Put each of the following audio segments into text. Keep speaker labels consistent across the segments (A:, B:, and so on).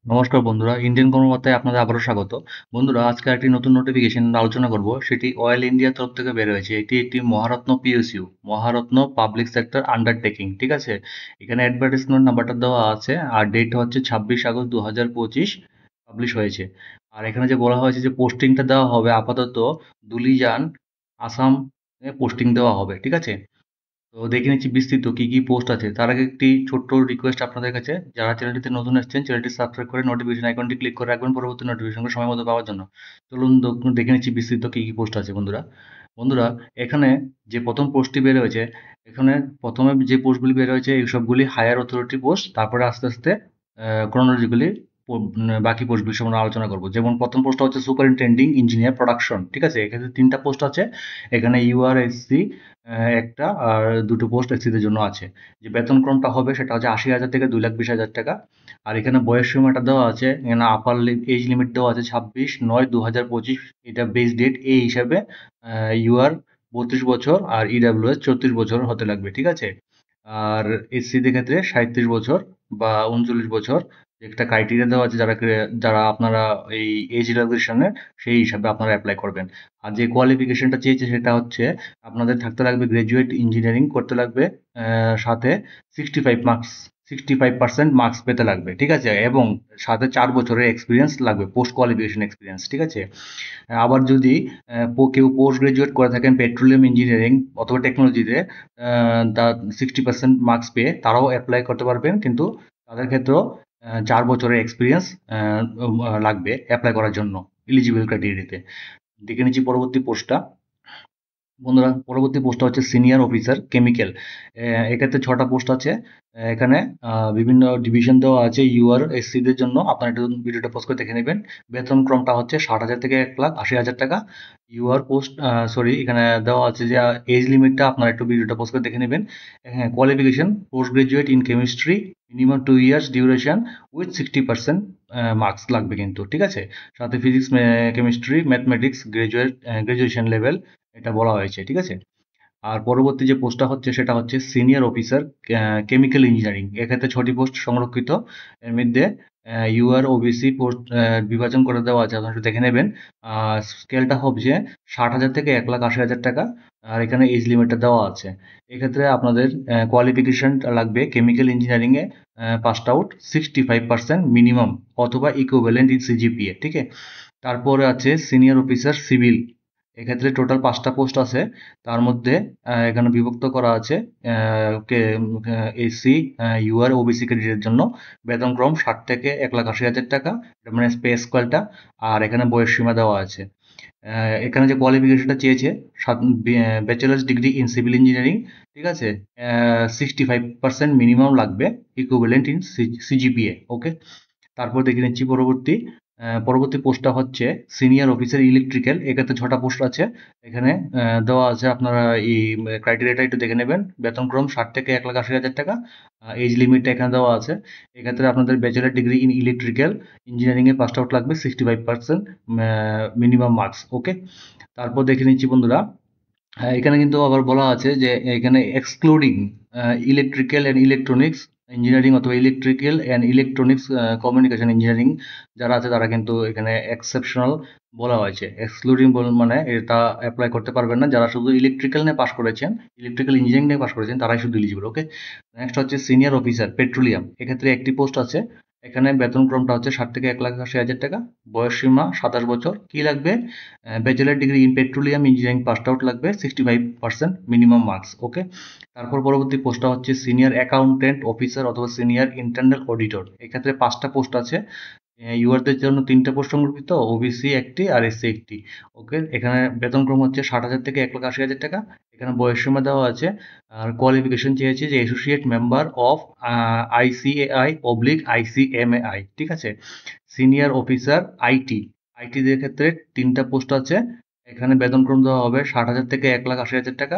A: নমস্কার বন্ধুরা, ইন্ডিয়ান কর্মকর্তায় আপনাদের আবারও স্বাগত। বন্ধুরা, আজকে একটি নতুন নোটিফিকেশন আলোচনা করব। সেটি অয়েল ইন্ডিয়া তরফ থেকে বের হয়েছে। এটি একটি Maharatna PSU, Maharatna public sector undertaking. ঠিক আছে, এখানে অ্যাডভার্টাইজমেন্ট নাম্বারটা দেওয়া আছে আর ডেট হচ্ছে 26 আগস্ট 2025 পাবলিশ হয়েছে। আর এখানে যে বলা হয়েছে যে পোস্টিংটা দেওয়া হবে আপাতত দুলিজান, আসাম পোস্টিং দেওয়া হবে। ঠিক আছে, তো দেখে নিচ্ছি বিস্তৃত কি কি পোস্ট আছে। তার আগে একটি ছোট্ট রিকোয়েস্ট আপনাদের কাছে, যারা চ্যানেলটিতে নতুন এসেছেন চ্যানেলটি সাবস্ক্রাইব করে নোটিফিকেশন আইকনটি ক্লিক করে রাখবেন পরবর্তী নোটিফিকেশনগুলো সময় মতো পাওয়ার জন্য। চলুন দেখে নিচ্ছি বিস্তৃত কি কি পোস্ট আছে। বন্ধুরা বন্ধুরা এখানে যে প্রথম পোস্টটি বের হয়েছে, এখানে প্রথমে যে পোস্টগুলি বের হয়েছে এই সবগুলি হায়ার অথরিটি পোস্ট। তারপরে আস্তে আস্তে ক্রোনোলজিক্যালি বাকি পোস্টগুলি সম্বন্ধে আলোচনা করব। যেমন প্রথম পোস্টটা হচ্ছে সুপারিনটেন্ডিং ইঞ্জিনিয়ার প্রোডাকশন। ঠিক আছে, এখানে তিনটা পোস্ট আছে। এখানে ইউআরএসসি একটা আর দুটো পোস্ট এসসিদের জন্য আছে। যে বেতনক্রমটা হবে সেটা হচ্ছে ৮০,০০০ থেকে ২,২০,০০০ টাকা। আর এখানে বয়স সীমাটা দেওয়া আছে, এখানে আপার এজ লিমিট দেওয়া আছে ২৬/৯/২০২৫। এটা বেস ডেট এই হিসাবে ইউআর ৩২ বছর আর ইডাব্লিউএস ৩৪ বছর হতে লাগবে। ঠিক আছে, আর এসসিদের ক্ষেত্রে ৩৭ বছর বা ৩৯ বছর একটা ক্রাইটেরিয়া দেওয়া আছে, যারা যারা আপনারা এই এজ রিল্যাক্সেশনে সেই হিসাবে আপনারা অ্যাপ্লাই করবেন। আর যে কোয়ালিফিকেশনটা চেয়েছে সেটা হচ্ছে আপনাদের থাকতে লাগবে গ্র্যাজুয়েট ইঞ্জিনিয়ারিং করতে লাগবে, সাথে 65% মার্কস পেতে লাগবে। ঠিক আছে, এবং সাথে ৪ বছরের এক্সপিরিয়েন্স লাগবে, পোস্ট কোয়ালিফিকেশন এক্সপিরিয়েন্স। ঠিক আছে, আবার যদি কেউ পোস্ট গ্রাজুয়েট করে থাকেন পেট্রোলিয়াম ইঞ্জিনিয়ারিং অথবা টেকনোলজিতে, তা 60% মার্কস পেয়ে তারাও অ্যাপ্লাই করতে পারবেন, কিন্তু তাদের ক্ষেত্রেও ৪ বছরের এক্সপিরিয়েন্স লাগবে অ্যাপ্লাই করার জন্য এলিজিবল ক্রাইটেরিয়াতে। দেখে নিচ্ছি পরবর্তী পোস্টটা। বন্ধুরা, পরবর্তী পোস্টটা হচ্ছে সিনিয়র অফিসার কেমিক্যাল। এক্ষেত্রে ৬টা পোস্ট আছে। এখানে বিভিন্ন ডিভিশন দেওয়া আছে ইউআর এসসিদের জন্য। আপনারা একটু ভিডিওটা পজ করে দেখে নেবেন। বেতন ক্রমটা হচ্ছে ৬০,০০০ থেকে ১,৮০,০০০ টাকা। ইউআর পোস্ট, সরি, এখানে দেওয়া আছে যে এজ লিমিটটা আপনারা একটু ভিডিওটা পজ করে দেখে নেবেন। হ্যাঁ, qualification post graduate in chemistry, minimum 2 years duration with 60% marks লাগবে কিন্তু। ঠিক আছে, সাথে physics, chemistry, mathematics graduation level এটা বলা হয়েছে। ঠিক আছে, আর পরবর্তী যে পোস্টটা হচ্ছে সেটা হচ্ছে সিনিয়র অফিসার কেমিক্যাল ইঞ্জিনিয়ারিং। এক্ষেত্রে ৬টি পোস্ট সংরক্ষিত। এর মধ্যে ইউআর ওবিসি পোস্ট বিভাজন করে দেওয়া আছে, আপনারা একটু দেখে নেবেন। স্কেলটা হচ্ছে ৬০,০০০ থেকে ১,৮০,০০০ টাকা। আর এখানে এজ লিমিটটা দেওয়া আছে। এক্ষেত্রে আপনাদের কোয়ালিফিকেশন লাগবে কেমিক্যাল ইঞ্জিনিয়ারিংয়ে পাসড আউট 65% মিনিমাম অথবা ইকুইভ্যালেন্ট ইন সিজিপিএ। ঠিক আছে, তারপরে আছে সিনিয়র অফিসার সিভিল। এক্ষেত্রে টোটাল ৫টা পোস্ট আছে। তার মধ্যে এখানে বিভক্ত করা আছে এসসি, ইউআর, ওবিসি ক্যান্ডিডেটের জন্য। বেতনক্রম ৬০ থেকে ১,৮০,০০০ টাকা, এটা মানে পে স্কেলটা। আর এখানে বয়স সীমা দেওয়া আছে। এখানে যে কোয়ালিফিকেশনটা চেয়েছে, bachelors degree in civil engineering. ঠিক আছে, 65% মিনিমাম লাগবে, ইকুইভ্যালেন্ট ইন সিজিপিএ। ওকে, তারপর দেখে নিচ্ছি পরবর্তী। পরবর্তী পোস্টটা হচ্ছে সিনিয়র অফিসার ইলেকট্রিক্যাল। এক্ষেত্রে ৬টা পোস্ট আছে। এখানে দেওয়া আছে, আপনারা এই ক্রাইটেরিয়াটা একটু দেখে নেবেন। বেতনক্রম ৬০ থেকে ১,৮০,০০০ টাকা। এজ লিমিটটা এখানে দেওয়া আছে। এক্ষেত্রে আপনাদের ব্যাচেলার ডিগ্রি ইন ইলেকট্রিক্যাল ইঞ্জিনিয়ারিংয়ে পাসড আউট লাগবে, 65% মিনিমাম মার্কস। ওকে, তারপর দেখে নিচ্ছি বন্ধুরা। হ্যাঁ, এখানে কিন্তু আবার বলা আছে যে এখানে excluding electrical and electronics engineering অথবা electrical and electronics communication engineering যারা আছে তারা কিন্তু এখানে এক্সেপশনাল বলা হয়েছে। এক্সক্লুডিং মানে এটা অ্যাপ্লাই করতে পারবেন না, যারা শুধু ইলেকট্রিক্যাল নিয়ে পাশ করেছেন, ইলেকট্রিক্যাল ইঞ্জিনিয়ারিং নিয়ে পাশ করেছেন তারাই শুধু এলিজিবল। ওকে, নেক্সট হচ্ছে সিনিয়র অফিসার পেট্রোলিয়াম। এক্ষেত্রে একটি পোস্ট আছে। এখানে বেতনক্রমটা হচ্ছে ৬০ থেকে ১,৮০,০০০ টাকা। বয়স সীমা ২৭ বছর। কি লাগবে? Bachelor degree in petroleum engineering passed out লাগবে, 65% মিনিমাম মার্কস। ওকে, তারপর পরবর্তী পোস্টটা হচ্ছে সিনিয়র অ্যাকাউন্টেন্ট অফিসার অথবা সিনিয়র ইন্টারনাল অডিটর। এক্ষেত্রে ৫টা পোস্ট আছে। ইউআরদের জন্য ৩টে পোস্ট সংরক্ষিত, ওবিসি একটি আর এসসি একটি। ওকে, এখানে বেতনক্রম হচ্ছে ৬০,০০০ থেকে ১,৮০,০০০ টাকা। এখানে বয়সসীমা দেওয়া আছে। আর কোয়ালিফিকেশন চেয়েছে যে associate member of ICAI oblique ICMAI. ঠিক আছে, সিনিয়র অফিসার আইটি। আইটিদের ক্ষেত্রে ৩টা পোস্ট আছে। এখানে বেতনক্রম দেওয়া হবে ৬০,০০০ থেকে ১,৮০,০০০ টাকা।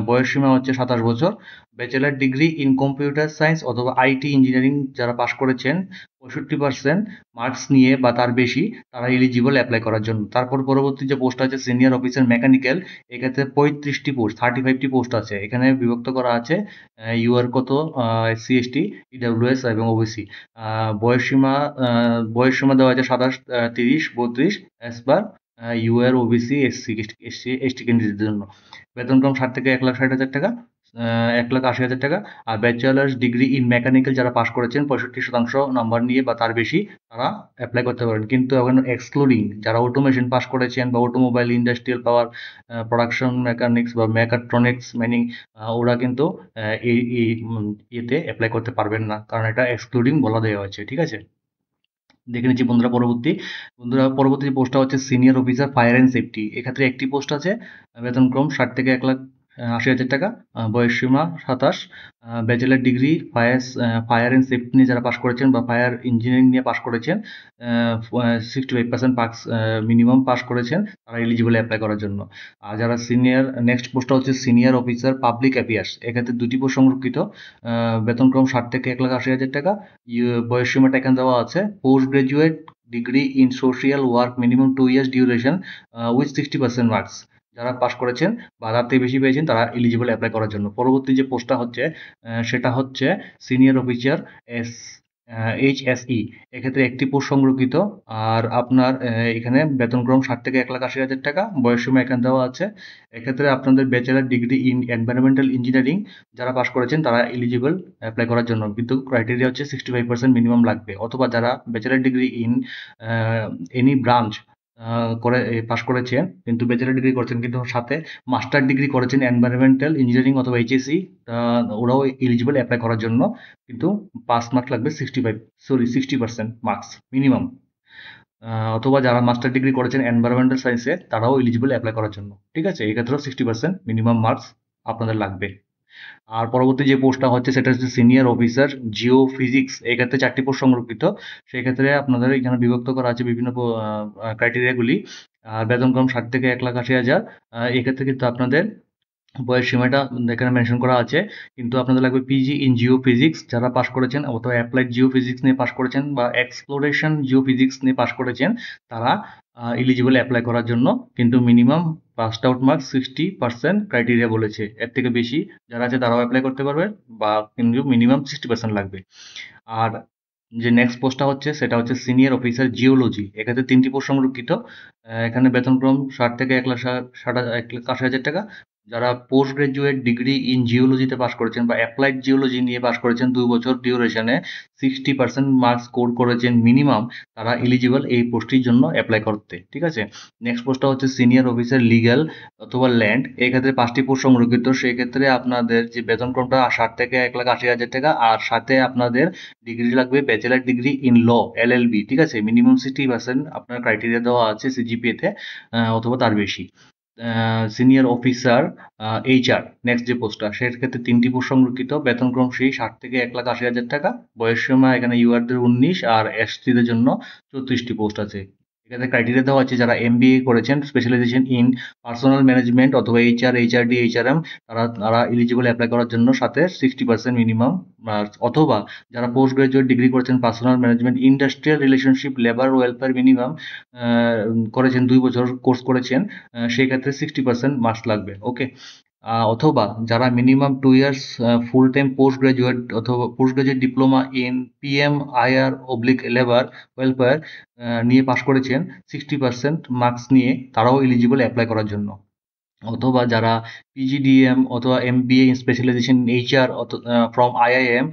A: বয়সসীমা হচ্ছে 27 বছর। Bachelor degree in computer science অথবা আইটি ইঞ্জিনিয়ারিং যারা পাশ করেছেন 65% মার্কস নিয়ে বা তার বেশি, তারা এলিজিবল অ্যাপ্লাই করার জন্য। তারপর পরবর্তী যে পোস্ট আছে সিনিয়র অফিসার মেকানিক্যাল, এক্ষেত্রে 35টি পোস্ট, 35টি পোস্ট আছে। এখানে বিভক্ত করা আছে ইউআর কত, এসসি এসটি, ইডাব্লিউএস এবং ওবিসি। বয়সসীমা বয়সসীমা দেওয়া আছে 27, 30, 32 as per UR, OBC, SC, ST ক্যান্ডিডেটদের জন্য। বেতনক্রম 60 থেকে 1,60,000 টাকা, 1,80,000 টাকা। আর ব্যাচেলার্স ডিগ্রি ইন মেকানিক্যাল যারা পাশ করেছেন 65% নাম্বার নিয়ে বা তার বেশি, তারা অ্যাপ্লাই করতে পারেন। কিন্তু এখন এক্সক্লুডিং যারা অটোমেশন পাশ করেছেন বা অটোমোবাইল, ইন্ডাস্ট্রিয়াল পাওয়ার, প্রোডাকশন মেকানিক্স বা মেকাট্রনিক্স মিনিং, ওরা কিন্তু ইয়েতে অ্যাপ্লাই করতে পারবেন না, কারণ এটা এক্সক্লুডিং বলা দেওয়া হয়েছে। ঠিক আছে, দেখে নিচ্ছি পরবর্তী যে পোস্টটা হচ্ছে senior officer fire and safety. এক্ষেত্রে একটি পোস্ট আছে, বেতনক্রম 60 থেকে 1,80,000 টাকা, বয়সসীমা 27, bachelor degree fire and safety নিয়ে যারা পাশ করেছেন বা ফায়ার ইঞ্জিনিয়ারিং নিয়ে পাশ করেছেন, 65% মার্কস মিনিমাম পাশ করেছেন, তারা এলিজিবল অ্যাপ্লাই করার জন্য। আর যারা নেক্সট পোস্টটা হচ্ছে সিনিয়র অফিসার পাবলিক অ্যাফেয়ার্স। এক্ষেত্রে দুটি পোস্ট সংরক্ষিত, বেতনক্রম 60 থেকে 1,80,000 টাকা, বয়সসীমাটা এখানে দেওয়া আছে। Post graduate degree in social work minimum 2 years duration with 60% marks, যারা পাশ করেছেন বা তার থেকে বেশি পেয়েছেন, তারা এলিজিবল অ্যাপ্লাই করার জন্য। পরবর্তী যে পোস্টটা হচ্ছে সেটা হচ্ছে সিনিয়র অফিসার এইচএসই। এক্ষেত্রে একটি পোস্ট সংরক্ষিত, আর আপনার এখানে বেতনক্রম 60 থেকে 1,80,000 টাকা, বয়সসীমা এখানে দেওয়া আছে। এক্ষেত্রে আপনাদের bachelor degree in environmental engineering যারা পাশ করেছেন, তারা এলিজিবল অ্যাপ্লাই করার জন্য, কিন্তু ক্রাইটেরিয়া হচ্ছে 65% মিনিমাম লাগবে। অথবা যারা bachelor degree in any branch করে পাশ করেছেন, কিন্তু ব্যাচেলার ডিগ্রি করেছেন কিন্তু সাথে মাস্টার ডিগ্রি করেছেন এনভায়রনমেন্টাল ইঞ্জিনিয়ারিং অথবা এইচএসি, ওরাও এলিজিবল অ্যাপ্লাই করার জন্য, কিন্তু পাস মার্ক লাগবে 60% মার্কস মিনিমাম। অথবা যারা মাস্টার ডিগ্রি করেছেন এনভায়রনমেন্টাল সায়েন্সে, তারাও এলিজিবল অ্যাপ্লাই করার জন্য। ঠিক আছে, এক্ষেত্রেও 60% মিনিমাম মার্কস আপনাদের লাগবে। আর পরবর্তী যে পোস্টটা হচ্ছে সেটা হচ্ছে সিনিয়র অফিসার জিও ফিজিক্স। এক্ষেত্রে 4টি পোস্ট সংরক্ষিত। সেক্ষেত্রে আপনাদের এখানে বিভক্ত করা আছে বিভিন্ন ক্রাইটেরিয়াগুলি। আর বেতনক্রম 60 থেকে 1,80,000। এক্ষেত্রে কিন্তু আপনাদের বয়স সীমাটা এখানে মেনশন করা আছে, কিন্তু আপনাদের লাগবে পিজি ইন জিও ফিজিক্স যারা পাশ করেছেন, অথবা অ্যাপ্লাইড জিও ফিজিক্স নিয়ে পাশ করেছেন বা এক্সপ্লোরেশন জিও ফিজিক্স নিয়ে পাশ করেছেন, তারা এলিজিবল অ্যাপ্লাই করার জন্য। কিন্তু minimum passed out marks 60% criteria বলেছে। এর থেকে বেশি যারা আছে তারাও অ্যাপ্লাই করতে পারবে, বা কিন্তু মিনিমাম 60% লাগবে। আর যে নেক্সট পোস্টটা হচ্ছে সেটা হচ্ছে সিনিয়র অফিসার জিওলজি। এক্ষেত্রে 3টি পোস্ট সংরক্ষিত। এখানে বেতনক্রম 60 থেকে 1,80,000 টাকা। যারা পোস্ট গ্রাজুয়েট ডিগ্রি ইন জিওলজিতে পাশ করেছেন বা অ্যাপ্লাইড জিওলজি নিয়ে পাশ করেছেন 2 বছর ডিউরেশনে, 60% মার্কস স্কোর করেছেন মিনিমাম, তারা এলিজিবল এই পোস্টটির জন্য অ্যাপ্লাই করতে। ঠিক আছে, নেক্সট পোস্টটা হচ্ছে সিনিয়র অফিসার লিগ্যাল অথবা ল্যান্ড। এক্ষেত্রে 5টি পোস্ট সংরক্ষিত। সেক্ষেত্রে আপনাদের যে বেতনক্রমটা 60 থেকে 1,80,000 টাকা, আর সাথে আপনাদের ডিগ্রি লাগবে bachelor degree in law LLB. ঠিক আছে, মিনিমাম 60% আপনার ক্রাইটেরিয়া দেওয়া আছে সিজিপিএতে, অথবা তার বেশি। সিনিয়র অফিসার এইচআর নেক্সট যে পোস্টটা, সেক্ষেত্রে 3টি পোস্ট সংরক্ষিত। বেতনক্রম সেই 60 থেকে 1,80,000 টাকা, বয়সসীমা এখানে ইউআরদের 19 আর এসটিদের জন্য 34টি পোস্ট আছে। এখানে ক্রাইটেরিয়া দেওয়া আছে যারা এমবিএ করেছেন স্পেশালাইজেশন ইন পার্সোনাল ম্যানেজমেন্ট অথবা এইচআর, এইচআরডি, এইচআরএম, তারা এলিজিবল অ্যাপ্লাই করার জন্য, সাথে 60% মিনিমাম। অথবা যারা পোস্ট গ্রাজুয়েট ডিগ্রি করেছেন personal management, industrial relationship, labour welfare minimum করেছেন, 2 বছর কোর্স করেছেন, সেই ক্ষেত্রে 60% মার্কস লাগবে। ওকে, অথবা যারা minimum 2 years full time post graduate অথবা post graduate diploma in PM IR oblique labour welfare নিয়ে পাশ করেছেন 60% মার্কস নিয়ে, তারাও এলিজিবল অ্যাপ্লাই করার জন্য। অথবা যারা পিজিডিএম অথবা MBA in specialization HR from IIM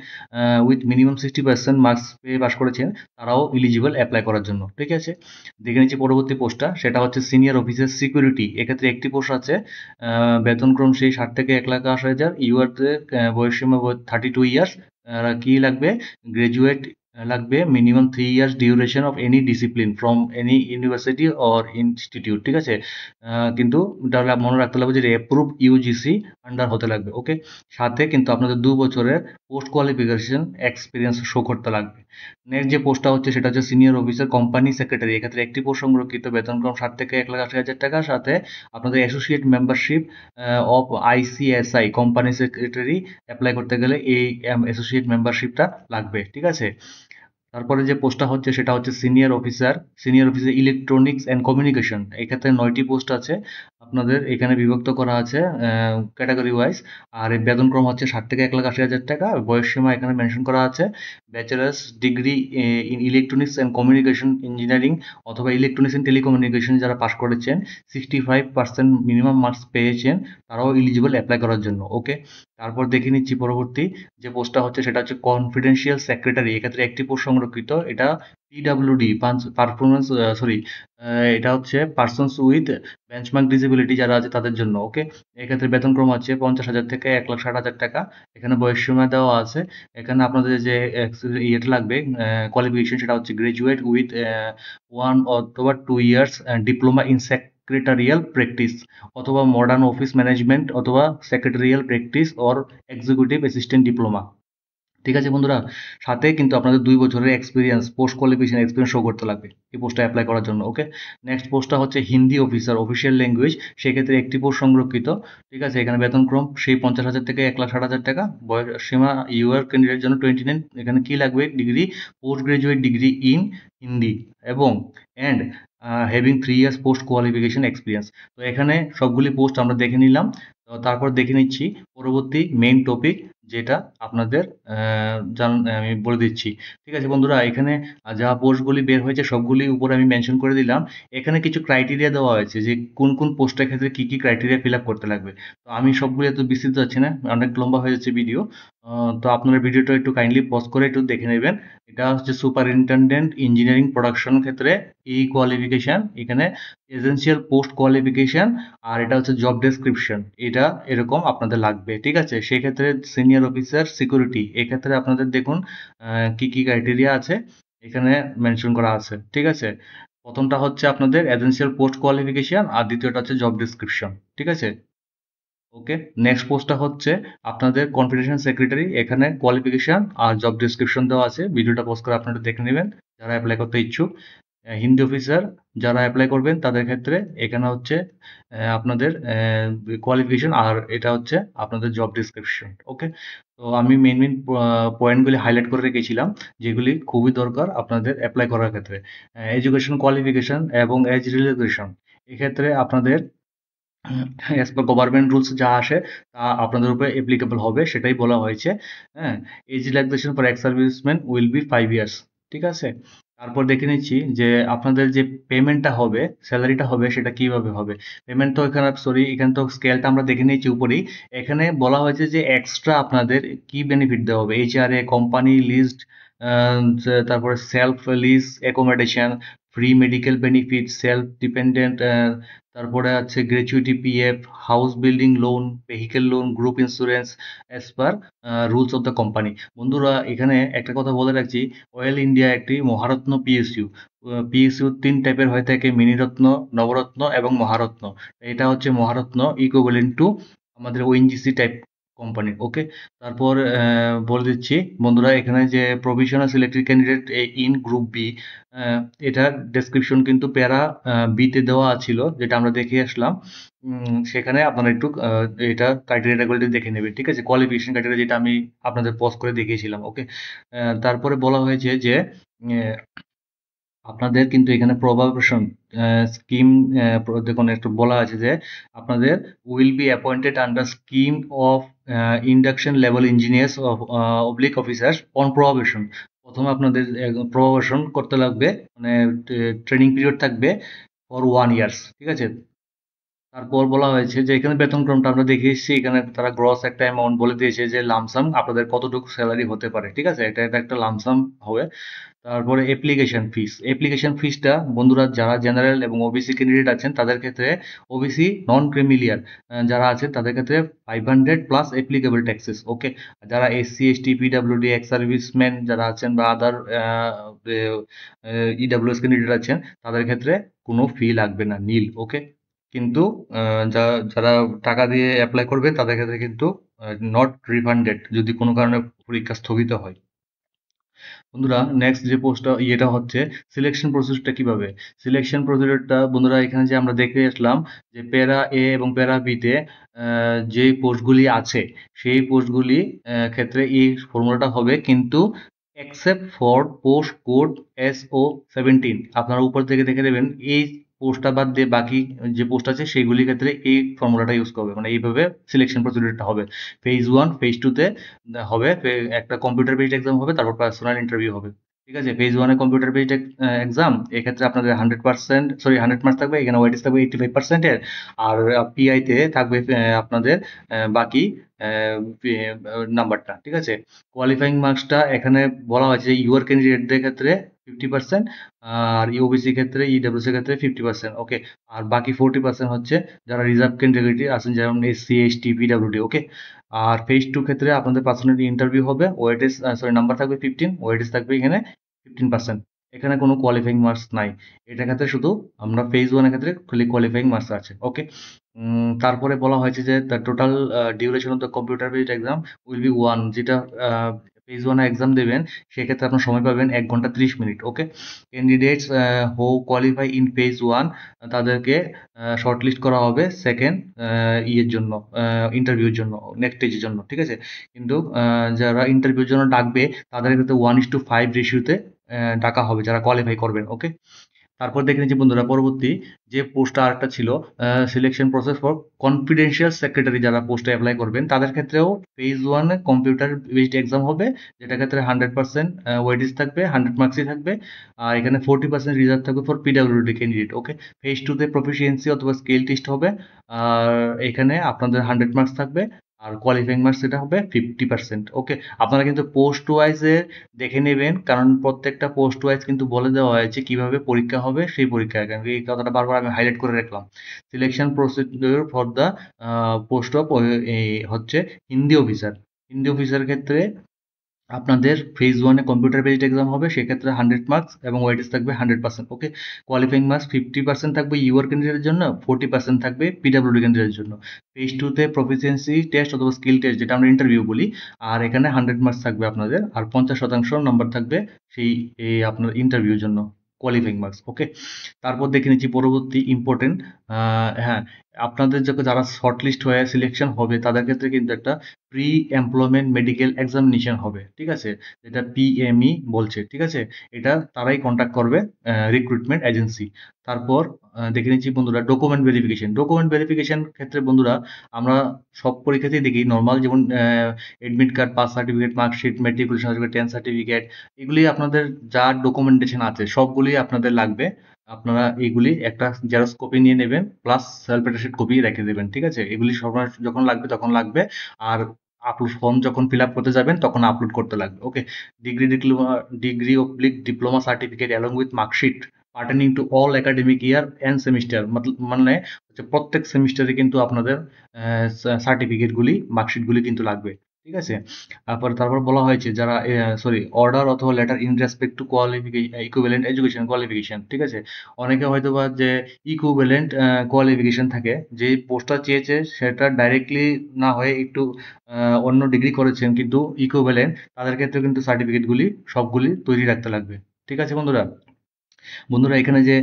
A: with minimum 60% marks পেয়ে পাশ করেছেন, তারাও এলিজিবল অ্যাপ্লাই করার জন্য। ঠিক আছে, দেখে নিচ্ছি পরবর্তী পোস্টটা, সেটা হচ্ছে সিনিয়র অফিসার সিকিউরিটি। এক্ষেত্রে একটি পোস্ট আছে, বেতনক্রম সেই 60 থেকে 1,80,000, ইউআরতে বয়সসীমা 32 ইয়ার্স। কি লাগবে? গ্রাজুয়েট লাগবে minimum 3 years duration of any discipline from any university or institute, ঠিক আছে? কিন্তু তাহলে মনে রাখতে হবে যে অ্যাপ্রুভ ইউজিসি আন্ডার হতে লাগবে, ওকে? সাথে কিন্তু আপনাদের 2 বছরের পোস্ট কোয়ালিফিকেশন এক্সপিরিয়েন্স শো করতে লাগবে। নেক্সট যে পোস্টটা হচ্ছে সেটা হচ্ছে সিনিয়র অফিসার কোম্পানি সেক্রেটারি। এক্ষেত্রে একটি পোস্ট সংরক্ষিত, বেতনক্রম 60 থেকে 1,80,000 টাকা। সাথে আপনাদের associate membership of ICSI company secretary apply করতে গেলে এই অ্যাসোসিয়েট মেম্বারশিপটা লাগবে, ঠিক আছে? তারপরে যে পোস্টটা হচ্ছে সেটা হচ্ছে senior officer electronics and communication. এক্ষেত্রে 9টি পোস্ট আছে, আপনাদের এখানে বিভক্ত করা আছে ক্যাটাগরি ওয়াইজ। আর এর বেতনক্রম হচ্ছে 60 থেকে 1,80,000 টাকা। বয়সসীমা এখানে মেনশন করা আছে bachelors degree in electronics and communication engineering অথবা ইলেকট্রনিক্স অ্যান্ড টেলিকমিউনিকেশন যারা পাস করেছেন, 65% মিনিমাম মার্কস পেয়েছেন, তারাও এলিজিবল অ্যাপ্লাই করার জন্য, ওকে? তারপর দেখে নিচ্ছি পরবর্তী যে পোস্টটা হচ্ছে সেটা হচ্ছে কনফিডেন্সিয়াল সেক্রেটারি। এক্ষেত্রে একটি পোস্ট সংরক্ষিত, এটা পিডাব্লিউডি পারফরমেন্স সরি এটা হচ্ছে পার্সনস উইথ বেঞ্চমার্ক ডিসেবিলিটি যারা আছে তাদের জন্য, ওকে? এক্ষেত্রে বেতনক্রম আছে 50,000 থেকে 1,60,000 টাকা। এখানে বয়সসীমা দেওয়া আছে। এখানে আপনাদের যে ইয়েটা লাগবে কোয়ালিফিকেশন সেটা হচ্ছে গ্রাজুয়েট উইথ 1 অথবা 2 years diploma in secretarial practice অথবা মডার্ন অফিস ম্যানেজমেন্ট অথবা secretarial practice or executive assistant diploma, ঠিক আছে বন্ধুরা? সাথে কিন্তু আপনাদের 2 বছরের experience, post qualification experience show করতে লাগবে এই পোস্টে অ্যাপ্লাই করার জন্য, ওকে? নেক্সট পোস্টটা হচ্ছে হিন্দি অফিসার, অফিসিয়াল ল্যাঙ্গুয়েজ। সেক্ষেত্রে একটি পোস্ট সংরক্ষিত, ঠিক আছে? এখানে বেতনক্রম সেই 50,000 থেকে 1,60,000 টাকা। বয়স সীমা ইউআর ক্যান্ডিডেট জন্য 29। এখানে কি লাগবে? Degree, post graduate degree in Hindi এবং and having 3 years post qualification experience. তো এখানে সবগুলি পোস্ট আমরা দেখে নিলাম। তো তারপর দেখে নিচ্ছি পরবর্তী মেইন টপিক, যেটা আপনাদের আমি বলে দিচ্ছি, ঠিক আছে বন্ধুরা? এখানে যা পোস্টগুলি বের হয়েছে সবগুলি উপরে আমি মেনশন করে দিলাম। এখানে কিছু ক্রাইটেরিয়া দেওয়া হয়েছে যে কোন কোন পোস্টের ক্ষেত্রে কি কি ক্রাইটেরিয়া ফিল আপ করতে লাগবে। তো আমি সবগুলি এত বিস্তৃত যাচ্ছি না, অনেক লম্বা হয়ে যাচ্ছে ভিডিও। তো আপনারা ভিডিওটা একটু কাইন্ডলি পজ করে একটু দেখে নেবেন। এটা হচ্ছে সুপারিনটেনডেন্ট ইঞ্জিনিয়ারিং প্রোডাকশন ক্ষেত্রে এই কোয়ালিফিকেশন, এখানে এসেনশিয়াল পোস্ট কোয়ালিফিকেশন, আর এটা হচ্ছে জব ডেসক্রিপশন। এটা এরকম আপনাদের লাগবে, ঠিক আছে? সেক্ষেত্রে সিনিয়র অফিসার সিকিউরিটি, এক্ষেত্রে আপনাদের দেখুন কি কি ক্রাইটেরিয়া আছে এখানে মেনশন করা আছে, ঠিক আছে? প্রথমটা হচ্ছে আপনাদের এসেনশিয়াল পোস্ট কোয়ালিফিকেশন আর দ্বিতীয়টা হচ্ছে জব ডেসক্রিপশন, ঠিক আছে? ওকে। নেক্সট পোস্টটা হচ্ছে আপনাদের কনফিডেন্সিয়াল সেক্রেটারি। এখানে কোয়ালিফিকেশন আর জব ডেসক্রিপশন দেওয়া আছে। ভিডিওটা পজ করে আপনারা দেখে নেবেন যারা অ্যাপ্লাই করতে ইচ্ছুক। হিন্দি অফিসার যারা অ্যাপ্লাই করবেন তাদের ক্ষেত্রে এখানে হচ্ছে আপনাদের কোয়ালিফিকেশন আর এটা হচ্ছে আপনাদের জব ডেসক্রিপশন, ওকে? তো আমি মেইন পয়েন্টগুলি হাইলাইট করে রেখেছিলাম যেগুলি খুবই দরকার আপনাদের অ্যাপ্লাই করার ক্ষেত্রে। এডুকেশন কোয়ালিফিকেশন এবং এজ রিল্যাক্সেশন, এক্ষেত্রে আপনাদের অ্যাজ পার গভর্নমেন্ট রুলস যা আসে তা আপনাদের উপরে অ্যাপ্লিকেবল হবে, সেটাই বলা হয়েছে। হ্যাঁ, age relaxation for ex serviceman will be 5 years, ঠিক আছে? তারপর দেখে নিচ্ছি যে আপনাদের যে পেমেন্টটা হবে, স্যালারিটা হবে সেটা কিভাবে হবে। পেমেন্ট তো এখানে সরি এখানে তো স্কেলটা আমরা দেখে নিয়েছি উপরেই। এখানে বলা হয়েছে যে এক্সট্রা আপনাদের কি বেনিফিট দেওয়া হবে, এইচআরএ, কোম্পানি লিস্ট, তারপরে self lease accommodation, free medical benefit, self dependent, তারপরে আছে gratuity PF, house building loan, vehicle loan, group insurance as per rules of the company. বন্ধুরা এখানে একটা কথা বলে রাখছি, অয়েল ইন্ডিয়া একটি মহারত্ন পিএসইউ। পিএসইউ 3 টাইপের হয়ে থাকে, মিনিরত্ন, নবরত্ন এবং মহারত্ন। এটা হচ্ছে মহারত্ন ইকুইভ্যালেন্ট টু আমাদের ওএনজিসি টাইপ কোম্পানি, ওকে? তারপর বলে দিচ্ছি বন্ধুরা এখানে যে provisional selected candidate in group B, এটার ডেসক্রিপশন কিন্তু প্যারা বিতে দেওয়া ছিল, যেটা আমরা দেখে আসলাম। সেখানে আপনারা একটু এটা ক্রাইটেরিয়াগুলো দেখে নেবেন, ঠিক আছে? কোয়ালিফিকেশন ক্রাইটেরিয়া যেটা আমি আপনাদের পজ করে দেখিয়েছিলাম, ওকে? তারপরে বলা হয়েছে যে আপনাদের কিন্তু এখানে প্রবাবেশন স্কিম দেখুন একটু বলা আছে যে আপনাদের will be appointed under scheme of induction level engineers oblique officers on probation. প্রথমে আপনাদের প্রবাবেশন করতে লাগবে, মানে ট্রেনিং পিরিয়ড থাকবে ফর 1 ইয়ার্স, ঠিক আছে? তারপর বলা হয়েছে যে এখানে বেতনক্রমটা আমরা দেখে এসেছি, এখানে তারা গ্রস একটা অ্যামাউন্ট বলে দিয়েছে যে লামসাম আপনাদের কতটুকু স্যালারি হতে পারে, ঠিক আছে? এটা একটা লামসাম হবে। তারপরে অ্যাপ্লিকেশন ফিসটা বন্ধুরা যারা জেনারেল এবং ওবিসি ক্যান্ডিডেট আছেন তাদের ক্ষেত্রে, ওবিসি নন ক্রিমিলিয়ার যারা আছেন তাদের ক্ষেত্রে 500 প্লাস অ্যাপ্লিকেবল ট্যাক্সেস। ওকে, যারা SC ST PWD ex serviceman যারা আছেন বা আদার ইডাব্লিউএস ক্যান্ডিডেট আছেন তাদের ক্ষেত্রে কোনো ফি লাগবে না, নীল। ওকে, কিন্তু যারা টাকা দিয়ে অ্যাপ্লাই করবে তাদের ক্ষেত্রে কিন্তু নট রিফান্ডেড যদি কোনো কারণে পরীক্ষা স্থগিত হয়। বন্ধুরা নেক্সট যে পোস্টটা ইয়েটা হচ্ছে সিলেকশন প্রসেসটা কিভাবে। সিলেকশন প্রসিডিউরটা বন্ধুরা এখানে যে আমরা দেখে আসলাম যে প্যারা এ এবং প্যারা বিতে যে পোস্টগুলি আছে সেই পোস্টগুলি ক্ষেত্রে এই ফর্মুলাটা হবে, কিন্তু except for post code SO17। আপনারা উপর থেকে দেখে নেবেন এই পোস্টটা বাদ দিয়ে বাকি যে পোস্ট আছে সেইগুলির ক্ষেত্রে এই ফর্মুলাটা ইউজ করবে, মানে এইভাবে সিলেকশন প্রসিডিউরটা হবে। ফেজ 1 ফেজ 2 তে হবে একটা কম্পিউটার বেসড এক্সাম হবে, তারপর পার্সোনাল ইন্টারভিউ হবে। ঠিক আছে, phase 1 a computer based exam, এক্ষেত্রে আপনাদের 100 মার্কস থাকবে, এখানে ওয়েটেজ থাকবে 85% এর। আর পিআই তে থাকবে আপনাদের বাকি নাম্বারটা। ঠিক আছে, কোয়ালিফাইং মার্কসটা এখানে বলা হয়েছে ইউআর ক্যান্ডিডেটদের ক্ষেত্রে 50%, আর ইউবিসি ক্ষেত্রে ইডব্লিউসি ক্ষেত্রে 50%। ওকে, আর বাকি 40% হচ্ছে যারা রিজার্ভ ক্যান্ডিডেট আছেন যেমন এসসি এসটি পিডাব্লিউডি। ওকে, আর ফেজ 2 ক্ষেত্রে আপনাদের পার্সোনালি ইন্টারভিউ হবে, ওয়েটেজ নাম্বার থাকবে 15, ওয়েটেজ থাকবে এখানে 15%। এখানে কোনো কোয়ালিফাইং মার্কস নাই, এটার ক্ষেত্রে শুধু আমরা ফেজ 1 এর ক্ষেত্রে খালি কোয়ালিফাইং মার্কস আছে। ওকে, তারপরে বলা হয়েছে যে the total duration of the computer based exam will be 1, যেটা ফেজ 1 এ এক্সাম দেবেন সেক্ষেত্রে আপনার সময় পাবেন 1 ঘন্টা 30 minute. Okay, candidates who qualify in phase 1 তাদেরকে শর্টলিস্ট করা হবে সেকেন্ড ইয়ের জন্য, ইন্টারভিউর জন্য, নেক্সট স্টেজের জন্য। ঠিক আছে, কিন্তু যারা ইন্টারভিউর জন্য ডাকবে তাদের ক্ষেত্রে 1:5 রেশিওতে ডাকা হবে যারা কোয়ালিফাই করবেন। ওকে, তারপর দেখে নিচ্ছি বন্ধুরা পরবর্তী যে পোস্টটা আরেকটা ছিল selection process for confidential secretary, যারা পোস্টে অ্যাপ্লাই করবেন তাদের ক্ষেত্রেও phase 1 a computer based exam হবে, যেটার ক্ষেত্রে 100% ওয়েটেজ থাকবে, 100 মার্কসই থাকবে। আর এখানে 40% রিজার্ভ থাকবে for PWD candidate. Okay, phase 2 তে প্রফিসিয়েন্সি অথবা স্কিল টেস্ট হবে, আর এখানে আপনাদের 100 মার্কস থাকবে, আর কোয়ালিফাইং মার্কস এটা হবে 50%। ওকে, আপনারা কিন্তু পোস্ট ওয়াইজ দেখে নেবেন, কারণ প্রত্যেকটা পোস্ট ওয়াইজ কিন্তু বলে দেওয়া হয়েছে কিভাবে পরীক্ষা হবে, সেই পরীক্ষা এই কথাটা বারবার আমি হাইলাইট করে রাখলাম। Selection procedure for the post of হচ্ছে হিন্দি অফিসার। হিন্দি অফিসার ক্ষেত্রে আপনাদের phase 1 a computer based exam হবে, সেক্ষেত্রে 100 মার্কস এবং ওয়েটেজ থাকবে 100%। ওকে, কোয়ালিফাইং মার্কস 50% থাকবে ইউআর ক্যান্ডিডেটের জন্য, 40% থাকবে পিডাব্লিউডি ক্যান্ডিডেটের জন্য। ফেজ 2 তে প্রফিসিয়েন্সি টেস্ট অথবা স্কিল টেস্ট যেটা আমরা ইন্টারভিউ বলি, আর এখানে 100 মার্কস থাকবে আপনাদের, আর 50% নাম্বার থাকবে সেই আপনার ইন্টারভিউর জন্য, কোয়ালিফাইং মার্কস। ওকে, তারপর দেখে নিচ্ছি পরবর্তী ইম্পর্টেন্ট। হ্যাঁ, আপনাদের যারা শর্টলিস্ট হয়ে সিলেকশন হবে তাদের ক্ষেত্রে কিন্তু একটা প্রি এমপ্লয়মেন্ট মেডিকেল এক্সামিনেশন হবে। ঠিক আছে, যেটা পিএমই বলছে। ঠিক আছে, এটা তারাই কন্ট্যাক্ট করবে, রিক্রুটমেন্ট এজেন্সি। তারপর দেখে নিচ্ছি বন্ধুরা ডকুমেন্ট ভেরিফিকেশন। ডকুমেন্ট ভেরিফিকেশন ক্ষেত্রে বন্ধুরা আমরা সব পরীক্ষাতেই দেখি নর্মাল, যেমন admit card, pass certificate, marksheet, matriculation certificate, 10 certificate, এগুলি আপনাদের যা ডকুমেন্টেশন আছে সবগুলি আপনাদের লাগবে। আপনারা এইগুলি একটা জেরক্স কপি নিয়ে নেবেন, প্লাস সেলফ অ্যাটেস্টেড কপি রেখে দেবেন। ঠিক আছে, এগুলি সময় যখন লাগবে তখন লাগবে, আর আপলোড ফর্ম যখন ফিল আপ করতে যাবেন তখন আপলোড করতে লাগবে। Okay, degree oblique diploma certificate along with marksheet pertaining to all academic year and semester, মানে হচ্ছে প্রত্যেক সেমিস্টারে কিন্তু আপনাদের সার্টিফিকেটগুলি, মার্কশিটগুলি কিন্তু লাগবে। ঠিক আছে, তারপর বলা হয়েছে যারা অর্ডার অথবা letter in respect to equivalent education qualification. ঠিক আছে, অনেকে হয়তোবা যে ইকুইভ্যালেন্ট কোয়ালিফিকেশন থাকে, যে পোস্টটা চেয়েছে সেটা ডাইরেক্টলি না হয়ে একটু অন্য ডিগ্রি করেছেন কিন্তু ইকুইভ্যালেন্ট, তাদের ক্ষেত্রে কিন্তু সার্টিফিকেটগুলি সবগুলি তৈরি রাখতে লাগবে। ঠিক আছে বন্ধুরা, এখানে যে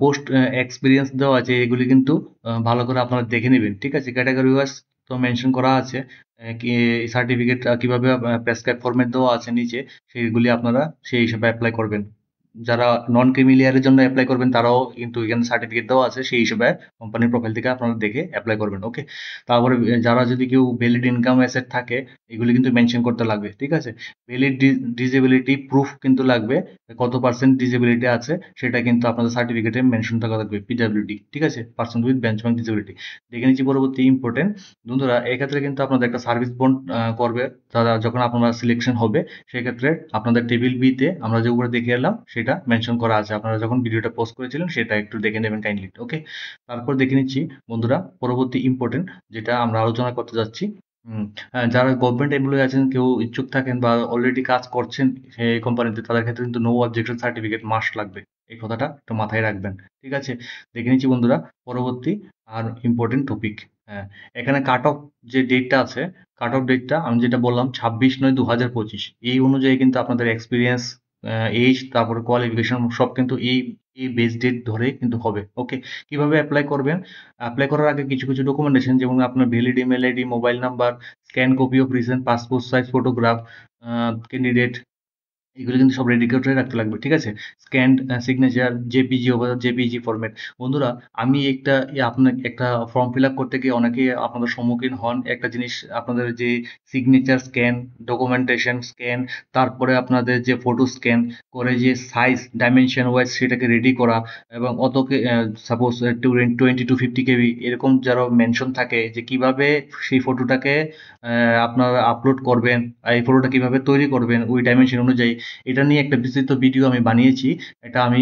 A: পোস্ট এক্সপিরিয়েন্স দেওয়া আছে এগুলি কিন্তু ভালো করে আপনারা দেখে নেবেন। ঠিক আছে, ক্যাটাগরি ওয়াইজ তো মেনশন করা আছে, কি সার্টিফিকেট কিভাবে প্রেসক্রাইব ফরম্যাট দেওয়া আছে নিচে, সেইগুলি আপনারা সেই হিসাবে অ্যাপ্লাই করবেন। যারা নন ক্রিমি লেয়ারের জন্য অ্যাপ্লাই করবেন তারাও কিন্তু এখানে সার্টিফিকেট দেওয়া আছে, সেই হিসেবে কোম্পানির প্রোফাইল থেকে আপনারা দেখে অ্যাপ্লাই করবেন। ওকে, তারপরে যারা যদি কেউ ভ্যালিড ইনকাম অ্যাসেট থাকে এগুলি কিন্তু মেনশন করতে লাগবে, ঠিক আছে। ভ্যালিড ডিসেবিলিটি প্রুফ কিন্তু লাগবে, কত পার্সেন্ট ডিসেবিলিটি আছে সেটা কিন্তু আপনাদের সার্টিফিকেটে মেনশন থাকা লাগবে, পিডব্লিউডি, ঠিক আছে, পার্সন উইথ বেঞ্চমার্ক ডিসেবিলিটি। দেখে নিচ্ছি পরবর্তী ইম্পর্টেন্ট বন্ধুরা, এক্ষেত্রে কিন্তু আপনাদের একটা সার্ভিস বন্ড করবে তারা যখন আপনারা সিলেকশন হবে, সেক্ষেত্রে আপনাদের টেবিল বিতে আমরা যে উপরে দেখে এলাম সেটা মেনশন করা আছে, আপনারা যখন ভিডিওটা পোস্ট করেছিলেন সেটা একটু দেখে নেবেন কাইন্ডলি। ওকে, তারপর দেখে নিচ্ছি বন্ধুরা পরবর্তী ইম্পর্টেন্ট যেটা আমরা আলোচনা করতে যাচ্ছি। যারা গভর্নমেন্ট এমপ্লয়ি আছেন, কেউ ইচ্ছুক থাকেন বা অলরেডি কাজ করছেন সেই কোম্পানিতে, তাদের ক্ষেত্রে কিন্তু নো অবজেকশন সার্টিফিকেট মাস্ট লাগবে, এই কথাটা একটু মাথায় রাখবেন, ঠিক আছে। দেখে নিচ্ছি বন্ধুরা পরবর্তী আর ইম্পর্টেন্ট টপিক। হ্যাঁ, এখানে কাট অফ যে ডেটটা আছে, কাট অফ ডেটটা আমি যেটা বললাম 26/9/2025, এই অনুযায়ী কিন্তু আপনাদের এক্সপিরিয়েন্স, এজ, তারপরে কোয়ালিফিকেশন সব কিন্তু এই বেস ডেট ধরে কিন্তু হবে। ওকে, কিভাবে অ্যাপ্লাই করবেন? অ্যাপ্লাই করার আগে কিছু কিছু ডকুমেন্টেশন, যেমন আপনার valid email ID, mobile number, scan copy of recent passport size photograph, candidate, এগুলো কিন্তু সব রেডি করে রাখতে লাগবে, ঠিক আছে। Scanned signature, JPG over JPG format. বন্ধুরা, আমি আপনার একটা ফর্ম ফিল আপ করতে গিয়ে অনেকে আপনাদের সম্মুখীন হন একটা জিনিস, আপনাদের যে সিগনেচার স্ক্যান, ডকুমেন্টেশন স্ক্যান, তারপরে আপনাদের যে ফটো স্ক্যান করে যে সাইজ ডাইমেনশন ওয়াইজ সেটাকে রেডি করা, এবং অতকে সাপোজ 20 to 50 KB এরকম যারা মেনশন থাকে যে কিভাবে সেই ফটোটাকে আপনারা আপলোড করবেন, এই ফটোটা কিভাবে তৈরি করবেন ওই ডাইমেনশন অনুযায়ী, এটা নিয়ে একটা বিস্তৃত ভিডিও আমি বানিয়েছি, এটা আমি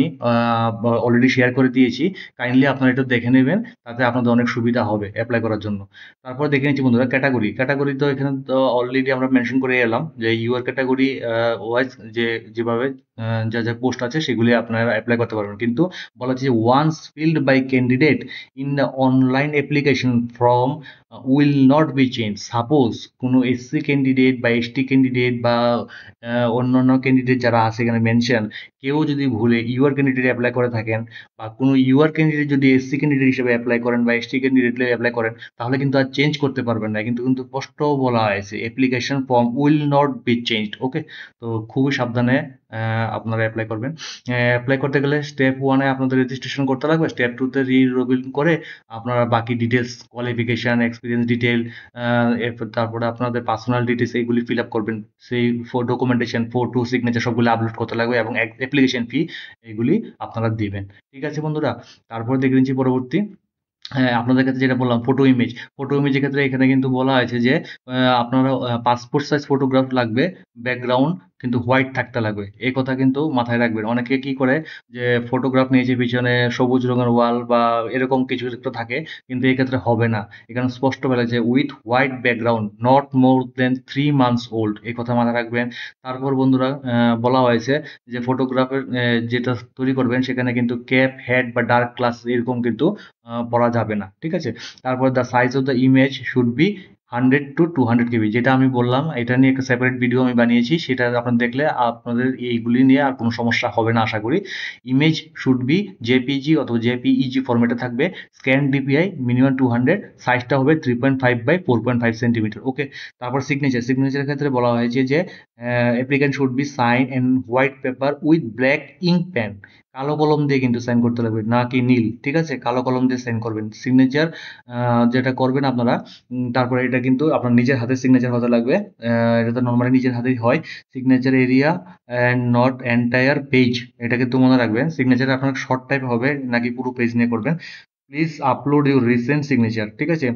A: অলরেডি শেয়ার করে দিয়েছি, কাইন্ডলি আপনারা এটা দেখে নেবেন, তাতে আপনাদের অনেক সুবিধা হবে অ্যাপ্লাই করার জন্য। তারপর দেখে নিচ্ছি বন্ধুরা ক্যাটাগরি। ক্যাটাগরি তো এখানে তো অলরেডি আমরা মেনশন করে এলাম যে ইউআর ক্যাটাগরি ওয়াইজ যে যেভাবে যা যা পোস্ট আছে সেগুলি আপনারা অ্যাপ্লাই করতে পারবেন, কিন্তু বলা হচ্ছে যে once filled by candidate in the online application form will not be change. Suppose কোনো এসসি ক্যান্ডিডেট বা এসটি ক্যান্ডিডেট বা অন্যান্য ক্যান্ডিডেট যারা আছে এখানে মেনশন, কেউ যদি ভুলে ইউআর ক্যান্ডিডেট অ্যাপ্লাই করে থাকেন, বা কোনো ইউআর ক্যান্ডিডেট যদি এসসি ক্যান্ডিডেট হিসেবে অ্যাপ্লাই করেন বা এসটি ক্যান্ডিডেট অ্যাপ্লাই করেন, তাহলে কিন্তু আর চেঞ্জ করতে পারবেন না, কিন্তু কিন্তু স্পষ্ট বলা হয়েছে application form will not be changed. Okay, তো খুবই সাবধানে আপনারা অ্যাপ্লাই করবেন। অ্যাপ্লাই করতে গেলে স্টেপ ওয়ানে আপনাদের রেজিস্ট্রেশন করতে লাগবে, স্টেপ টুতে রিলবিল করে আপনারা বাকি ডিটেলস, কোয়ালিফিকেশান, এক্সপিরিয়েন্স ডিটেল, এরপর তারপরে আপনাদের পার্সোনাল ডিটেলস এইগুলি ফিল আপ করবেন, সেই ডকুমেন্টেশন, ফটো, সিগনেচার সবগুলো আপলোড করতে লাগবে, এবং অ্যাপ্লিকেশন ফি এইগুলি আপনারা দিবেন, ঠিক আছে বন্ধুরা। তারপর দেখে নিচ্ছি পরবর্তী। হ্যাঁ, আপনাদের ক্ষেত্রে যেটা বললাম ফটো ইমেজ, ফটো ইমেজের ক্ষেত্রে এখানে কিন্তু বলা হয়েছে যে আপনারা পাসপোর্ট সাইজ ফটোগ্রাফ লাগবে, ব্যাকগ্রাউন্ড কিন্তু হোয়াইট থাকতে লাগবে, এই কথা কিন্তু মাথায় রাখবেন। অনেকে কি করে যে ফটোগ্রাফ নিয়েছে পিছনে সবুজ রঙের ওয়াল বা এরকম কিছু একটা থাকে, কিন্তু এই ক্ষেত্রে হবে না, এখানে স্পষ্ট বলা যে with white background not more than 3 months old, এই কথা মাথায় রাখবেন। তারপর বন্ধুরা বলা হয়েছে যে ফটোগ্রাফের যেটা তৈরি করবেন সেখানে কিন্তু ক্যাপ, হেড বা ডার্ক গ্লাস এরকম কিন্তু পড়া যাবে না, ঠিক আছে। তারপর the size of the image should be 100 to 200 KB, যেটা আমি বললাম এটা নিয়ে একটা সেপারেট ভিডিও আমি বানিয়েছি, সেটা আপনারা দেখলে আপনাদের এইগুলি নিয়ে আর কোনো সমস্যা হবে না আশা করি। ইমেজ শুড বি জেপিজি অথবা জেপিইজি ফরম্যাটে থাকবে, স্ক্যান ডিপিআই মিনিমাম 200, সাইজটা হবে 3.5 by 4.5 সেন্টিমিটার। ওকে, তারপর সিগনেচারের ক্ষেত্রে বলা হয়েছে যে applicant should be sign and white paper with black ink pen, কালো কলম দিয়ে কিন্তু সাইন করতে লাগবে, না কি নীল, ঠিক আছে, কালো কলম দিয়ে সাইন করবেন সিগনেচার যেটা করবেন আপনারা। তারপরে এটা কিন্তু আপনার নিজের হাতে সিগনেচার হতে লাগবে, এটা তো নর্মালি নিজের হাতেই হয়। Signature area and not entire page, এটা কিন্তু মনে রাখবেন, সিগনেচার আপনার শর্ট টাইপ হবে নাকি পুরো পেজ নিয়ে করবেন। Please upload your recent signature, ঠিক আছে,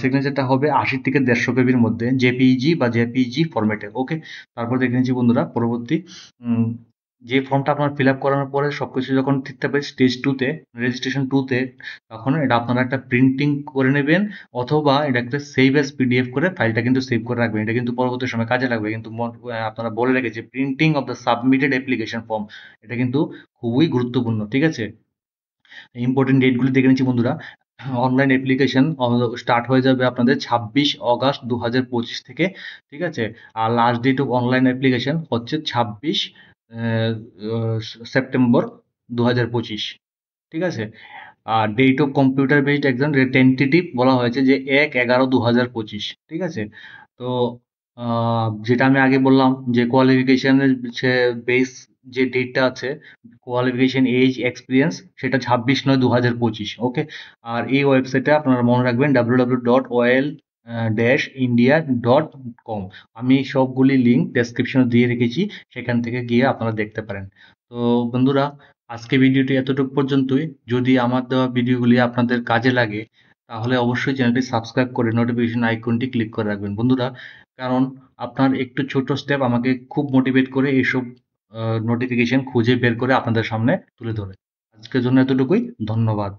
A: সিগনেচারটা হবে 80 থেকে 150 KBর মধ্যে, জেপিইজি বা জেপিইজি ফরম্যাটে। ওকে, তারপর দেখে নিচ্ছি বন্ধুরা পরবর্তী। যে ফর্মটা আপনার ফিল আপ করানোর পরে সবকিছু যখন ঠিকঠাক পাবে স্টেজ টুতে, রেজিস্ট্রেশন টুতে, তখন এটা আপনারা একটা প্রিন্টিং করে নেবেন, অথবা এটা একটা সেভ এস পিডিএফ করে ফাইলটা কিন্তু সেভ করে রাখবেন, এটা কিন্তু পরবর্তী সময় কাজে লাগবে। কিন্তু আপনারা বলে রেখেছে printing of the submitted application form, এটা কিন্তু খুবই গুরুত্বপূর্ণ, ঠিক আছে। ইম্পর্টেন্ট ডেটগুলি দেখে নিচ্ছি বন্ধুরা। অনলাইন অ্যাপ্লিকেশন স্টার্ট হয়ে যাবে আপনাদের 26 অগাস্ট 2025 থেকে, ঠিক আছে। আর last date of online application হচ্ছে 26 সেপ্টেম্বর 2025, ঠিক আছে। আর date of computer based exam tentative বলা হয়েছে যে 1/11/2025, ঠিক আছে। তো যেটা আমি আগে বললাম যে কোয়ালিফিকেশনের বেস যে ডেটটা আছে, কোয়ালিফিকেশন, এজ, এক্সপিরিয়েন্স, সেটা 26/9/2025। ওকে। আর এই ওয়েবসাইটে আপনারা মনে রাখবেন www.oil-india.com। আমি সবগুলি লিঙ্ক ডেসক্রিপশনে দিয়ে রেখেছি, সেখান থেকে গিয়ে আপনারা দেখতে পারেন। তো বন্ধুরা, আজকে ভিডিওটি এতটুকু পর্যন্তই। যদি আমার দেওয়া ভিডিওগুলি আপনাদের কাজে লাগে তাহলে অবশ্যই চ্যানেলটি সাবস্ক্রাইব করে নোটিফিকেশন আইকনটি ক্লিক করে রাখবেন বন্ধুরা। কারণ আপনার একটু ছোট স্টেপ আমাকে খুব মোটিভেট করে এইসব নোটিফিকেশন খুঁজে বের করে আপনাদের সামনে তুলে ধরে। আজকের জন্য এতটুকুই। ধন্যবাদ।